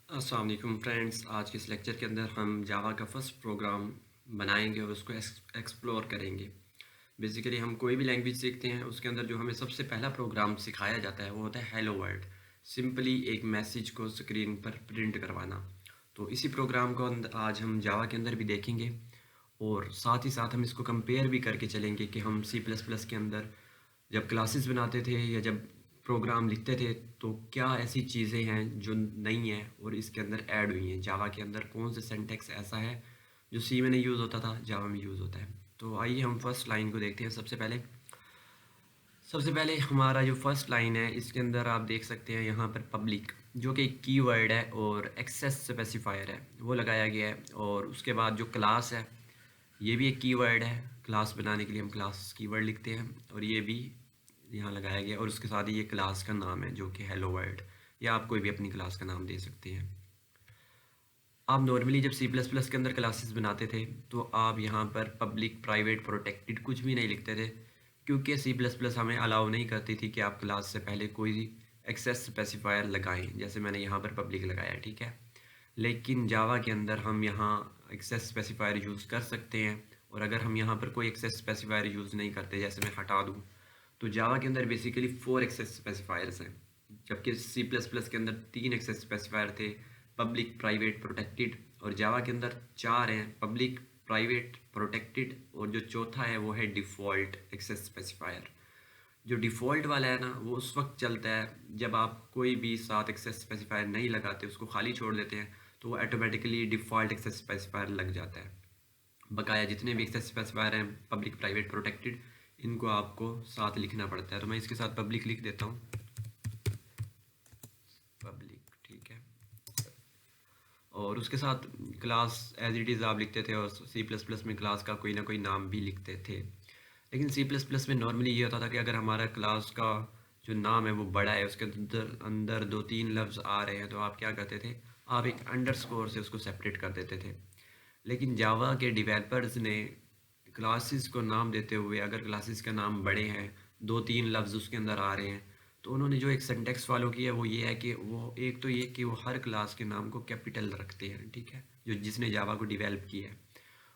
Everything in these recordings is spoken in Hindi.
अस्सलाम वालेकुम फ्रेंड्स। आज के इस लेक्चर के अंदर हम जावा का फर्स्ट प्रोग्राम बनाएंगे और उसको एक्सप्लोर करेंगे। बेसिकली हम कोई भी लैंग्वेज सीखते हैं उसके अंदर जो हमें सबसे पहला प्रोग्राम सिखाया जाता है वो होता है हेलो वर्ल्ड। सिंपली एक मैसेज को स्क्रीन पर प्रिंट करवाना। तो इसी प्रोग्राम को आज हम जावा के अंदर भी देखेंगे और साथ ही साथ हम इसको कंपेयर भी करके चलेंगे कि हम सी प्लस प्लस के अंदर जब क्लासेस बनाते थे या जब प्रोग्राम लिखते थे तो क्या ऐसी चीज़ें हैं जो नई हैं और इसके अंदर ऐड हुई हैं। जावा के अंदर कौन से सिंटैक्स ऐसा है जो सी में नहीं यूज़ होता था जावा में यूज़ होता है। तो आइए हम फर्स्ट लाइन को देखते हैं। सबसे पहले हमारा जो फर्स्ट लाइन है इसके अंदर आप देख सकते हैं यहाँ पर पब्लिक जो कि एक कीवर्ड है और एक्सेस स्पेसिफायर है वो लगाया गया है। और उसके बाद जो क्लास है ये भी एक कीवर्ड है। क्लास बनाने के लिए हम क्लास कीवर्ड लिखते हैं और ये भी यहाँ लगाया गया। और उसके साथ ही ये क्लास का नाम है जो कि हेलो वर्ल्ड, या आप कोई भी अपनी क्लास का नाम दे सकते हैं। आप नॉर्मली जब सी प्लस प्लस के अंदर क्लासेस बनाते थे तो आप यहाँ पर पब्लिक प्राइवेट प्रोटेक्टेड कुछ भी नहीं लिखते थे, क्योंकि सी प्लस प्लस हमें अलाउ नहीं करती थी कि आप क्लास से पहले कोई एक्सेस स्पेसिफायर लगाएं। जैसे मैंने यहाँ पर पब्लिक लगाया, ठीक है। लेकिन जावा के अंदर हम यहाँ एक्सेस स्पेसिफायर यूज़ कर सकते हैं। और अगर हम यहाँ पर कोई एक्सेस स्पेसिफायर यूज़ नहीं करते, जैसे मैं हटा दूँ, तो जावा के अंदर बेसिकली 4 एक्सेस स्पेसिफायर्स हैं, जबकि सी प्लस प्लस के अंदर 3 एक्सेस स्पेसिफायर थे, पब्लिक प्राइवेट प्रोटेक्टेड। और जावा के अंदर 4 हैं, पब्लिक प्राइवेट प्रोटेक्टेड, और जो चौथा है वो है डिफ़ॉल्ट एक्सेस स्पेसिफायर। जो डिफ़ॉल्ट वाला है ना वो उस वक्त चलता है जब आप कोई भी साथ एक्सेस स्पेसिफायर नहीं लगाते, उसको खाली छोड़ देते हैं, तो वो ऑटोमेटिकली डिफ़ॉल्ट एक्सेस स्पेसिफायर लग जाता है। बकाया जितने भी एक्सेस स्पेसिफायर हैं पब्लिक प्राइवेट प्रोटेक्टेड, इनको आपको साथ लिखना पड़ता है। तो मैं इसके साथ पब्लिक लिख देता हूँ, पब्लिक, ठीक है। और उसके साथ क्लास एज इट इज़ आप लिखते थे, और सी प्लस प्लस में क्लास का कोई ना कोई नाम भी लिखते थे। लेकिन सी प्लस प्लस में नॉर्मली ये होता था कि अगर हमारा क्लास का जो नाम है वो बड़ा है, उसके अंदर अंदर 2-3 लफ्ज़ आ रहे हैं, तो आप क्या करते थे, आप एक अंडरस्कोर से उसको सेपरेट कर देते थे। लेकिन जावा के डेवलपर्स ने क्लासेस को नाम देते हुए, अगर क्लासेस का नाम बड़े हैं, 2-3 लफ्ज़ उसके अंदर आ रहे हैं, तो उन्होंने जो एक सिंटैक्स फॉलो किया वो ये है कि वो एक तो ये कि वो हर क्लास के नाम को कैपिटल रखते हैं, ठीक है, जो जिसने जावा को डेवलप किया है।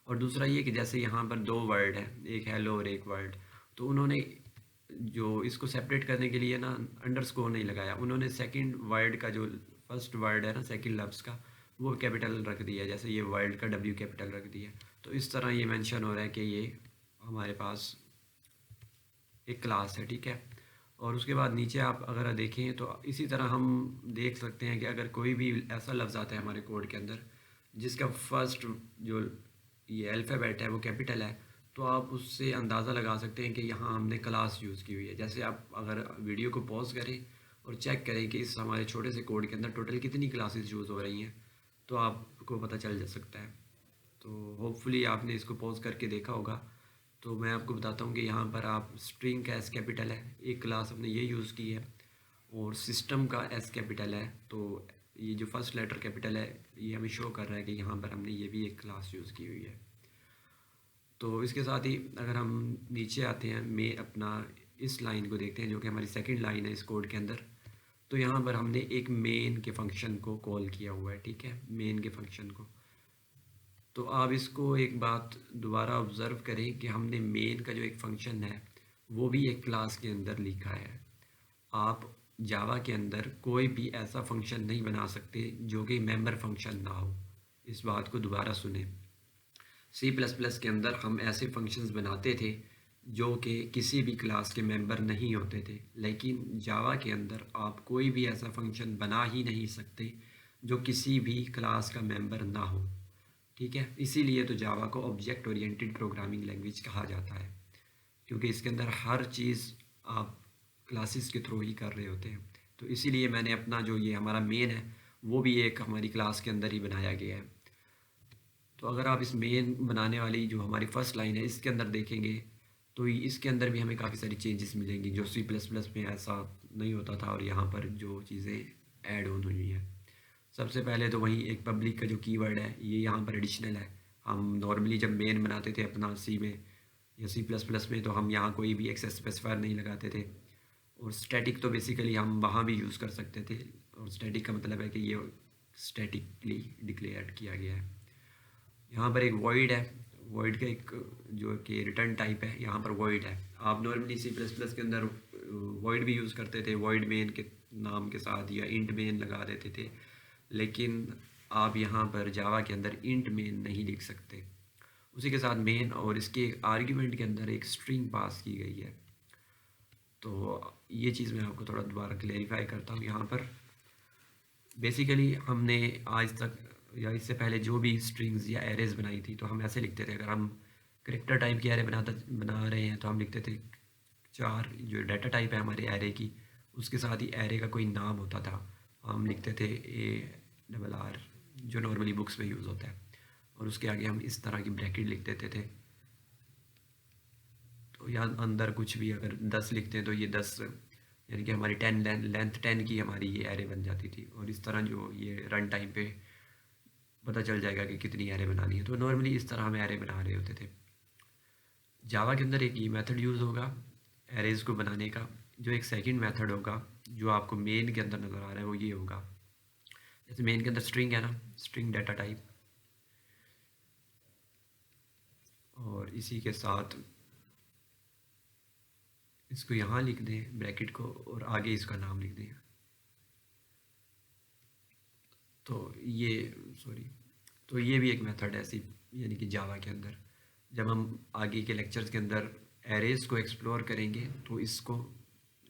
और दूसरा ये कि जैसे यहाँ पर 2 वर्ड हैं, एक हेलो और एक वर्ल्ड, तो उन्होंने जो इसको सेपरेट करने के लिए ना अंडरस्कोर नहीं लगाया, उन्होंने सेकंड वर्ड का जो फर्स्ट वर्ड है ना सेकंड लफ्ज़ का, वो कैपिटल रख दिया। जैसे ये वर्ल्ड का डब्ल्यू कैपिटल रख दिया। तो इस तरह ये मेंशन हो रहा है कि ये हमारे पास एक क्लास है, ठीक है। और उसके बाद नीचे आप अगर देखें तो इसी तरह हम देख सकते हैं कि अगर कोई भी ऐसा लफ्ज़ आता है हमारे कोड के अंदर जिसका फर्स्ट जो ये अल्फ़ाबेट है वो कैपिटल है, तो आप उससे अंदाज़ा लगा सकते हैं कि यहाँ हमने क्लास यूज़ की हुई है। जैसे आप अगर वीडियो को पॉज करें और चेक करें कि इस हमारे छोटे से कोड के अंदर टोटल कितनी क्लासेस यूज़ हो रही हैं, तो आपको पता चल जा सकता है। तो होपफुली आपने इसको पॉज करके देखा होगा। तो मैं आपको बताता हूँ कि यहाँ पर आप स्ट्रिंग का एस कैपिटल है, एक क्लास हमने ये यूज़ की है, और सिस्टम का एस कैपिटल है। तो ये जो फर्स्ट लेटर कैपिटल है ये हमें शो कर रहा है कि यहाँ पर हमने ये भी एक क्लास यूज़ की हुई है। तो इसके साथ ही अगर हम नीचे आते हैं, मैं अपना इस लाइन को देखते हैं जो कि हमारी सेकंड लाइन है इस कोड के अंदर। तो यहाँ पर हमने एक मेन के फंक्शन को कॉल किया हुआ है, ठीक है, मेन के फंक्शन को। तो आप इसको एक बात दोबारा ऑब्ज़र्व करें कि हमने मेन का जो एक फ़ंक्शन है वो भी एक क्लास के अंदर लिखा है। आप जावा के अंदर कोई भी ऐसा फंक्शन नहीं बना सकते जो कि मेंबर फंक्शन ना हो। इस बात को दोबारा सुने। सी प्लस प्लस के अंदर हम ऐसे फंक्शंस बनाते थे जो कि किसी भी क्लास के मेंबर नहीं होते थे, लेकिन जावा के अंदर आप कोई भी ऐसा फंक्शन बना ही नहीं सकते जो किसी भी क्लास का मेंबर ना हो, ठीक है। इसीलिए तो जावा को ऑब्जेक्ट ओरिएंटेड प्रोग्रामिंग लैंग्वेज कहा जाता है, क्योंकि इसके अंदर हर चीज़ आप क्लासेस के थ्रू ही कर रहे होते हैं। तो इसीलिए मैंने अपना जो ये हमारा मेन है वो भी एक हमारी क्लास के अंदर ही बनाया गया है। तो अगर आप इस मेन बनाने वाली जो हमारी फर्स्ट लाइन है इसके अंदर देखेंगे तो इसके अंदर भी हमें काफ़ी सारी चेंजेस मिलेंगी जो सी प्लस प्लस में ऐसा नहीं होता था, और यहाँ पर जो चीज़ें ऐड ऑन हुई हैं। सबसे पहले तो वही एक पब्लिक का जो कीवर्ड है ये यहाँ पर एडिशनल है। हम नॉर्मली जब मेन बनाते थे अपना सी में या सी प्लस प्लस में, तो हम यहाँ कोई भी एक्सेस स्पेसिफायर नहीं लगाते थे। और स्टैटिक तो बेसिकली हम वहाँ भी यूज़ कर सकते थे, और स्टैटिक का मतलब है कि ये स्टैटिकली डिक्लेयर किया गया है। यहाँ पर एक वॉइड है, वॉइड का एक जो कि रिटर्न टाइप है, यहाँ पर वॉइड है। आप नॉर्मली सी प्लस प्लस के अंदर वॉइड भी यूज़ करते थे, वॉइड मेन के नाम के साथ, या इंट मेन लगा देते थे, लेकिन आप यहाँ पर जावा के अंदर इंट मेन नहीं लिख सकते। उसी के साथ मेन और इसके आर्ग्यूमेंट के अंदर एक स्ट्रिंग पास की गई है। तो ये चीज़ मैं आपको थोड़ा दोबारा क्लेरिफाई करता हूँ। यहाँ पर बेसिकली हमने आज तक या इससे पहले जो भी स्ट्रिंग्स या एरेज बनाई थी, तो हम ऐसे लिखते थे। अगर हम करेक्टर टाइप की एरे बना रहे हैं तो हम लिखते थे 4, जो डाटा टाइप है हमारे एरे की, उसके साथ ही एरे का कोई नाम होता था, हम लिखते थे ARR, जो नॉर्मली बुक्स में यूज़ होता है, और उसके आगे हम इस तरह की ब्रैकेट लिख देते थे। तो यहाँ अंदर कुछ भी अगर 10 लिखते हैं तो ये 10, यानी कि हमारी 10 लेंथ 10 की हमारी ये एरे बन जाती थी। और इस तरह जो ये रन टाइम पे पता चल जाएगा कि कितनी एरे बनानी है। तो नॉर्मली इस तरह हम एरे बना रहे होते थे। जावा के अंदर एक ये मेथड यूज़ होगा एरेज को बनाने का। जो एक सेकंड मेथड होगा जो आपको मेन के अंदर नज़र आ रहा है वो ये होगा। जैसे मेन के अंदर स्ट्रिंग है ना, स्ट्रिंग डाटा टाइप, और इसी के साथ इसको यहाँ लिख दें ब्रैकेट को, और आगे इसका नाम लिख दें। तो ये भी एक मेथड है ऐसी, यानी कि जावा के अंदर। जब हम आगे के लेक्चर्स के अंदर एरेज को एक्सप्लोर करेंगे तो इसको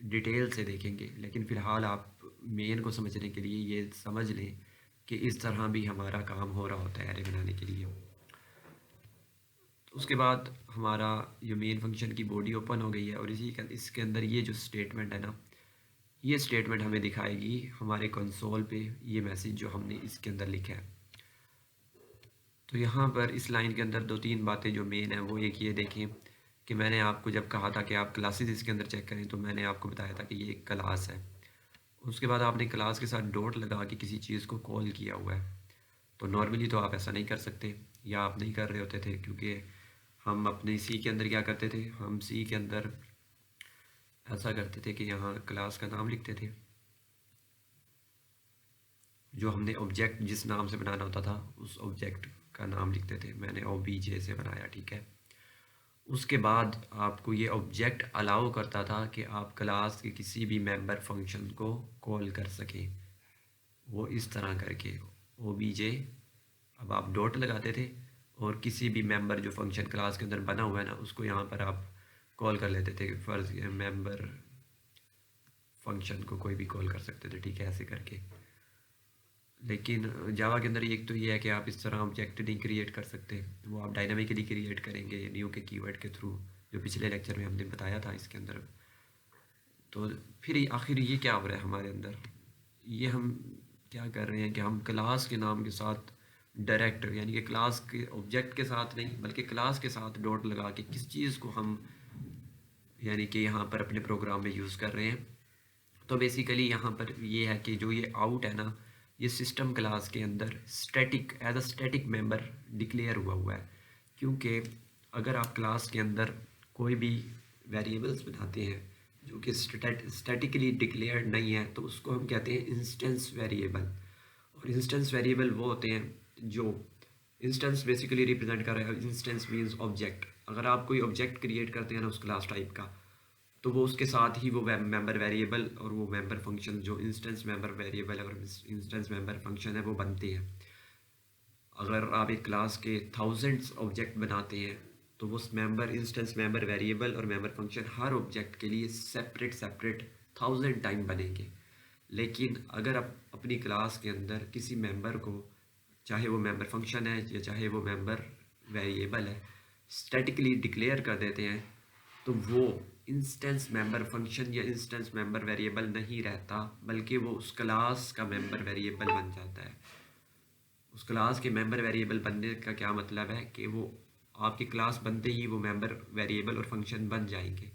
डिटेल से देखेंगे, लेकिन फ़िलहाल आप मेन को समझने के लिए ये समझ लें कि इस तरह भी हमारा काम हो रहा होता है एरे बनाने के लिए। उसके बाद हमारा जो मेन फंक्शन की बॉडी ओपन हो गई है, और इसके अंदर ये जो स्टेटमेंट है ना, ये स्टेटमेंट हमें दिखाएगी हमारे कंसोल पे ये मैसेज जो हमने इसके अंदर लिखा है। तो यहाँ पर इस लाइन के अंदर 2-3 बातें जो मेन है वो एक ये देखें कि मैंने आपको जब कहा था कि आप क्लासेस इसके अंदर चेक करें, तो मैंने आपको बताया था कि ये एक क्लास है। उसके बाद आपने क्लास के साथ डॉट लगा के किसी चीज़ को कॉल किया हुआ है। तो नॉर्मली तो आप ऐसा नहीं कर सकते, या आप नहीं कर रहे होते थे, क्योंकि हम अपने सी के अंदर क्या करते थे, हम सी के अंदर ऐसा करते थे कि यहाँ क्लास का नाम लिखते थे, जो हमने ऑब्जेक्ट जिस नाम से बनाना होता था उस ऑब्जेक्ट का नाम लिखते थे। मैंने OBJ से बनाया, ठीक है। उसके बाद आपको ये ऑब्जेक्ट अलाउ करता था कि आप क्लास के किसी भी मेंबर फंक्शन को कॉल कर सकें, वो इस तरह करके OBJ। अब आप डॉट लगाते थे और किसी भी मेंबर जो फंक्शन क्लास के अंदर बना हुआ है ना, उसको यहाँ पर आप कॉल कर लेते थे। फर्ज मेंबर फंक्शन को कोई भी कॉल कर सकते थे, ठीक है, ऐसे करके। लेकिन जावा के अंदर एक तो ये है कि आप इस तरह ऑब्जेक्ट नहीं क्रिएट कर सकते, वो आप डायनामिकली क्रिएट करेंगे न्यू के कीवर्ड के थ्रू, जो पिछले लेक्चर में हमने बताया था इसके अंदर। तो फिर आखिर ये क्या हो रहा है हमारे अंदर, ये हम क्या कर रहे हैं कि हम क्लास के नाम के साथ डायरेक्ट, यानी कि क्लास के ऑब्जेक्ट के साथ नहीं बल्कि क्लास के साथ डॉट लगा के किस चीज़ को हम यानी कि यहाँ पर अपने प्रोग्राम में यूज़ कर रहे हैं। तो बेसिकली यहाँ पर ये है कि जो ये आउट है ना, ये सिस्टम क्लास के अंदर static as a static member declare हुआ है। क्योंकि अगर आप क्लास के अंदर कोई भी वेरिएबल्स बनाते हैं जो कि स्टैटिकली डिक्लेयर्ड नहीं है, तो उसको हम कहते हैं इंस्टेंस वेरिएबल। और इंस्टेंस वेरिएबल वो होते हैं जो इंस्टेंस बेसिकली रिप्रेजेंट कर रहा है। Instance means object. अगर आप कोई ऑब्जेक्ट क्रिएट करते हैं ना उस क्लास टाइप का, तो वो उसके साथ ही वो मेंबर वेरिएबल और वो मेंबर फंक्शन जो इंस्टेंस मेंबर वेरिएबल और इंस्टेंस मेंबर फंक्शन है वो बनते हैं। अगर आप एक क्लास के थाउजेंड्स ऑब्जेक्ट बनाते हैं तो वो मेंबर इंस्टेंस मेंबर वेरिएबल और मेंबर फंक्शन हर ऑब्जेक्ट के लिए सेपरेट 1000 टाइम बनेंगे। लेकिन अगर आप अपनी क्लास के अंदर किसी मेंबर को, चाहे वो मेंबर फंक्शन है या चाहे वो मेंबर वेरिएबल है, स्टैटिकली डिक्लेयर कर देते हैं, तो वो इंस्टेंस मेंबर फंक्शन या इंस्टेंस मेंबर वेरिएबल नहीं रहता, बल्कि वो उस क्लास का मेंबर वेरिएबल बन जाता है। उस क्लास के मेंबर वेरिएबल बनने का क्या मतलब है कि वो आपकी क्लास बनते ही वो मेंबर वेरिएबल और फंक्शन बन जाएंगे।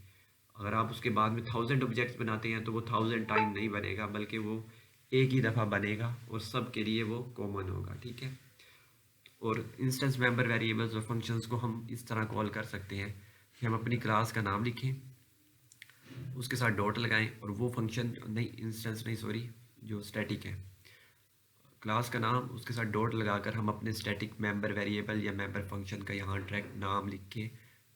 अगर आप उसके बाद में 1000 ऑब्जेक्ट्स बनाते हैं तो वो 1000 टाइम नहीं बनेगा, बल्कि वो एक ही दफ़ा बनेगा और सब के लिए वो कॉमन होगा, ठीक है। और इंस्टेंस मेंबर वेरिएबल्स और फंक्शंस को हम इस तरह कॉल कर सकते हैं कि हम अपनी क्लास का नाम लिखें, उसके साथ डॉट लगाएं, और वो फंक्शन नहीं, इंस्टेंस नहीं, सॉरी, जो स्टैटिक है क्लास का नाम उसके साथ डॉट लगाकर हम अपने स्टैटिक मेंबर वेरिएबल या मेंबर फंक्शन का यहाँ डायरेक्ट नाम लिख के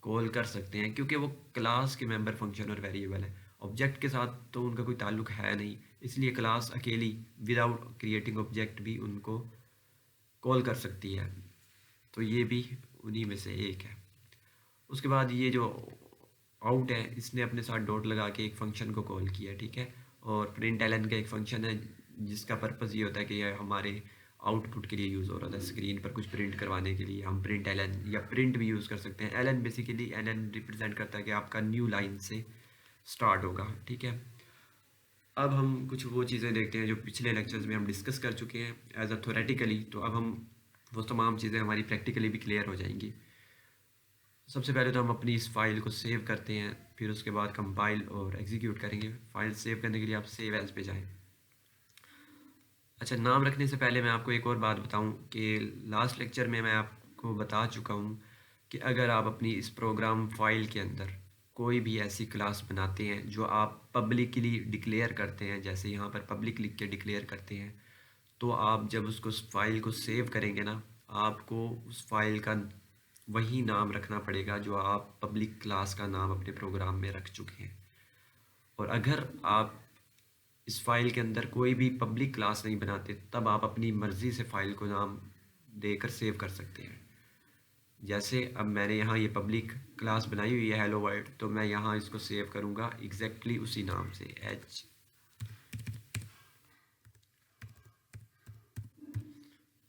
कॉल कर सकते हैं, क्योंकि वो क्लास के मेंबर फंक्शन और वेरिएबल है। ऑब्जेक्ट के साथ तो उनका कोई ताल्लुक है नहीं, इसलिए क्लास अकेली विदाउट क्रिएटिंग ऑब्जेक्ट भी उनको कॉल कर सकती है। तो ये भी उन्हीं में से एक है। उसके बाद ये जो आउट है, इसने अपने साथ डॉट लगा के एक फंक्शन को कॉल किया, ठीक है। और प्रिंट एलन का एक फंक्शन है जिसका पर्पज़ ये होता है कि ये हमारे आउटपुट के लिए यूज़ हो रहा था, स्क्रीन पर कुछ प्रिंट करवाने के लिए हम प्रिंट एलन या प्रिंट भी यूज़ कर सकते हैं। एलन बेसिकली एलन रिप्रेजेंट करता है कि आपका न्यू लाइन से स्टार्ट होगा, ठीक है। अब हम कुछ वो चीज़ें देखते हैं जो पिछले लेक्चर्स में हम डिस्कस कर चुके हैं एज अ थोरेटिकली, तो अब हम वो तमाम चीज़ें हमारी प्रैक्टिकली भी क्लियर हो जाएंगी। सबसे पहले तो हम अपनी इस फाइल को सेव करते हैं, फिर उसके बाद कंपाइल और एग्जीक्यूट करेंगे। फाइल सेव करने के लिए आप सेव एज पे जाएं। अच्छा, नाम रखने से पहले मैं आपको एक और बात बताऊं कि लास्ट लेक्चर में मैं आपको बता चुका हूं कि अगर आप अपनी इस प्रोग्राम फाइल के अंदर कोई भी ऐसी क्लास बनाते हैं जो आप पब्लिकली डिक्लेयर करते हैं, जैसे यहाँ पर पब्लिक लिख के डिक्लेयर करते हैं, तो आप जब उसको उस फाइल को सेव करेंगे ना, आपको उस फाइल का वही नाम रखना पड़ेगा जो आप पब्लिक क्लास का नाम अपने प्रोग्राम में रख चुके हैं। और अगर आप इस फाइल के अंदर कोई भी पब्लिक क्लास नहीं बनाते, तब आप अपनी मर्ज़ी से फ़ाइल को नाम देकर सेव कर सकते हैं। जैसे अब मैंने यहाँ ये पब्लिक क्लास बनाई हुई है हेलो वर्ल्ड, तो मैं यहाँ इसको सेव करूँगा एग्जैक्टली उसी नाम से एच,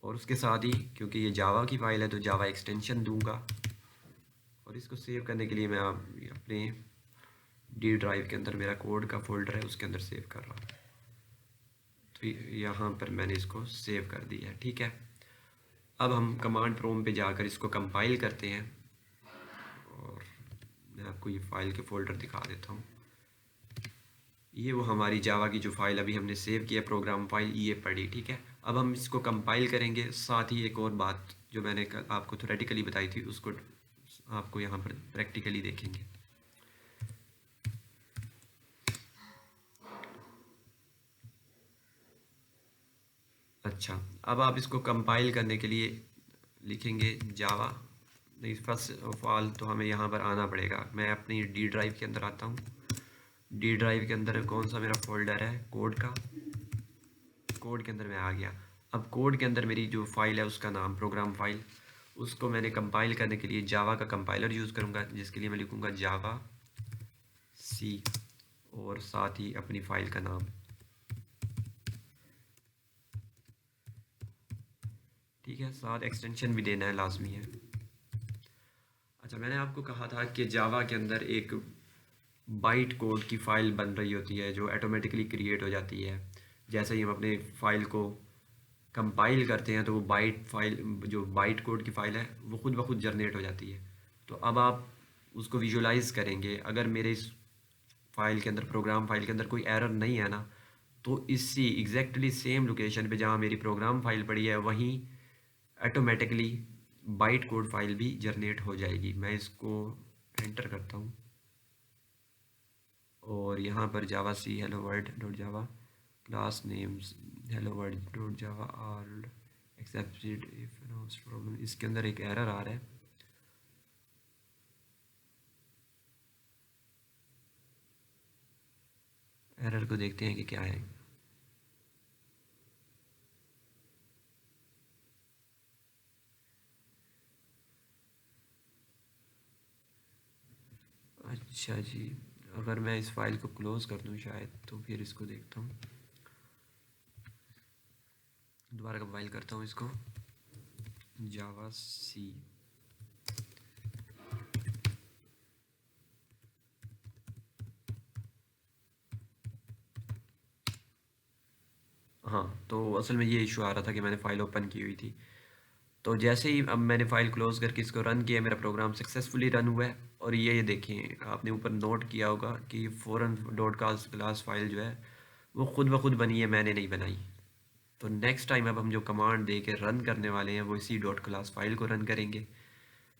और उसके साथ ही क्योंकि ये जावा की फ़ाइल है तो जावा एक्सटेंशन दूंगा। और इसको सेव करने के लिए मैं अपने डी ड्राइव के अंदर मेरा कोड का फोल्डर है उसके अंदर सेव कर रहा हूँ। तो यहाँ पर मैंने इसको सेव कर दिया है, ठीक है। अब हम कमांड प्रोम पे जाकर इसको कंपाइल करते हैं और मैं आपको ये फ़ाइल के फ़ोल्डर दिखा देता हूँ। ये वो हमारी जावा की जो फ़ाइल अभी हमने सेव किया प्रोग्राम फाइल, ये पड़ी, ठीक है। अब हम इसको कंपाइल करेंगे। साथ ही एक और बात जो मैंने आपको थ्योरेटिकली बताई थी उसको आपको यहाँ पर प्रैक्टिकली देखेंगे। अच्छा, अब आप इसको कंपाइल करने के लिए लिखेंगे जावा, नहीं फर्स्ट ऑफ ऑल तो हमें यहाँ पर आना पड़ेगा। मैं अपनी डी ड्राइव के अंदर आता हूँ। डी ड्राइव के अंदर कौन सा मेरा फोल्डर है, कोड का, कोड के अंदर मैं आ गया। अब कोड के अंदर मेरी जो फाइल है उसका नाम प्रोग्राम फाइल, उसको मैंने कंपाइल करने के लिए जावा का कंपाइलर यूज़ करूँगा, जिसके लिए मैं लिखूँगा जावा सी और साथ ही अपनी फ़ाइल का नाम, ठीक है। साथ एक्सटेंशन भी देना है, लाजमी है। अच्छा, मैंने आपको कहा था कि जावा के अंदर एक बाइट कोड की फ़ाइल बन रही होती है जो ऑटोमेटिकली क्रिएट हो जाती है। जैसे ही हम अपने फ़ाइल को कंपाइल करते हैं तो वो बाइट फाइल, जो बाइट कोड की फ़ाइल है, वो खुद ब खुद जनरेट हो जाती है। तो अब आप उसको विजुलाइज़ करेंगे। अगर मेरे इस फाइल के अंदर, प्रोग्राम फाइल के अंदर कोई एरर नहीं है ना, तो इसी एग्जैक्टली सेम लोकेशन पे जहाँ मेरी प्रोग्राम फाइल पड़ी है वहीं ऑटोमेटिकली बाइट कोड फाइल भी जनरेट हो जाएगी। मैं इसको एंटर करता हूँ और यहाँ पर javac hello world dot Java class names hello world dot Java are accepted if problem, इसके अंदर एक एरर आ रहा है। एरर को देखते हैं कि क्या है। अच्छा जी, अगर मैं इस फाइल को क्लोज़ कर दूं शायद, तो फिर इसको देखता हूँ। दोबारा कंपाइल करता हूँ इसको, जावा सी, हाँ। तो असल में ये इशू आ रहा था कि मैंने फ़ाइल ओपन की हुई थी। तो जैसे ही अब मैंने फ़ाइल क्लोज़ करके इसको रन किया, मेरा प्रोग्राम सक्सेसफुली रन हुआ है। और ये देखें, आपने ऊपर नोट किया होगा कि फ़ौरन डॉट क्लास फाइल जो है वो खुद ब खुद बनी है, मैंने नहीं बनाई। तो नेक्स्ट टाइम अब हम जो कमांड दे के रन करने वाले हैं वो इसी डॉट क्लास फाइल को रन करेंगे।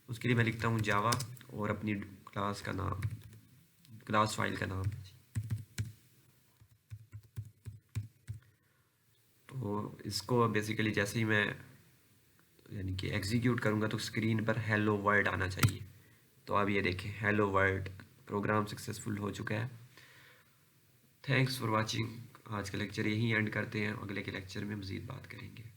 उसके लिए मैं लिखता हूँ जावा और अपनी क्लास का नाम, क्लास फाइल का नाम। तो तो इसको बेसिकली जैसे ही मैं यानी कि एग्जीक्यूट करूँगा तो स्क्रीन पर हेलो वर्ल्ड आना चाहिए। तो अब ये देखें, हेलो वर्ल्ड, प्रोग्राम सक्सेसफुल हो चुका है। Thanks for watching. आज का लेक्चर यहीं एंड करते हैं, अगले के लेक्चर में मज़ीद बात करेंगे।